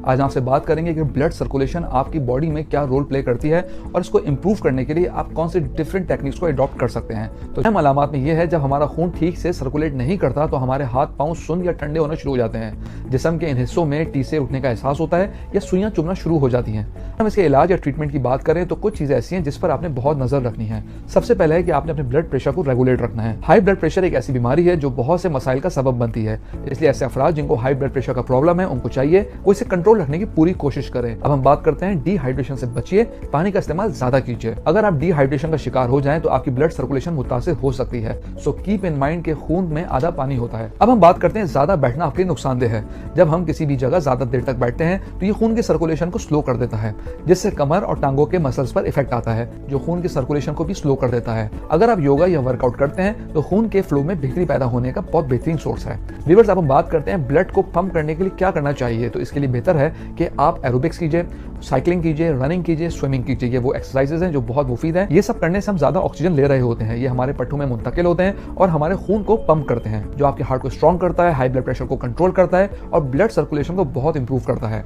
आज आपसे बात करेंगे कि ब्लड सर्कुलेशन आपकी बॉडी में क्या रोल प्ले करती है और इसको इंप्रूव करने के लिए आप कौन से डिफरेंट टेक्निक्स को अडॉप्ट कर सकते हैं। तो अहम अलामात में यह है, जब हमारा खून ठीक से सर्कुलेट नहीं करता तो हमारे हाथ पांव सुन्न या ठंडे होना शुरू हो जाते हैं। जिस्म के इन हिस्सों में टीसे उठने का एहसास होता है या सुइयां चुभना शुरू हो जाती हैं। हम इसके इलाज या ट्रीटमेंट की बात करें तो कुछ चीजें ऐसी हैं जिस पर आपने बहुत नजर रखनी है। सबसे पहले है कि आपने अपने ब्लड प्रेशर को रेगुलेट रखना है। हाई ब्लड प्रेशर एक ऐसी बीमारी है जो बहुत से मसाइल का सबब बनती है, इसलिए ऐसे अफराद जिनको हाई ब्लड प्रेशर का प्रॉब्लम है उनको चाहिए वो इसे कंट्रोल रखने की पूरी कोशिश करें। अब हम बात करते हैं डिहाइड्रेशन से बचिए, पानी का इस्तेमाल ज्यादा कीजिए। अगर आप डिहाइड्रेशन का शिकार हो जाएं तो आपकी ब्लड सर्कुलेशन मुतासिर हो सकती है, सो कीप इन माइंड के खून में आधा पानी होता है। अब हम बात करते हैं ज्यादा बैठना आपके नुकसानदेह है। जब हम किसी भी जगह ज्यादा देर तक बैठते हैं तो ये खून की सर्कुलेशन को स्लो कर देता है, जिससे कमर और टांगों के मसल्स पर इफेक्ट आता है जो खून की सर्कुलेशन को भी स्लो कर देता है। अगर आप योगा या वर्कआउट करते हैं तो खून के फ्लो में बेहतरी पैदा होने का बहुत बेहतरीन सोर्स है। व्यूअर्स, अब हम बात करते हैं ब्लड को पंप करने के लिए क्या करना चाहिए। तो इसके लिए बेहतर है कि आप एरोबिक्स कीजिए, साइकिलिंग कीजिए, रनिंग कीजिए, स्विमिंग कीजिए। ये वो एक्सरसाइजेज हैं जो बहुत मुफीद हैं। ये सब करने से हम ज्यादा ऑक्सीजन ले रहे होते हैं, ये हमारे पट्टों में मुंतकिल होते हैं और हमारे खून को पंप करते हैं, जो आपके हार्ट को स्ट्रॉन्ग करता है, हाई ब्लड प्रेशर को कंट्रोल करता है और ब्लड सर्कुलेशन को बहुत इंप्रूव करता है।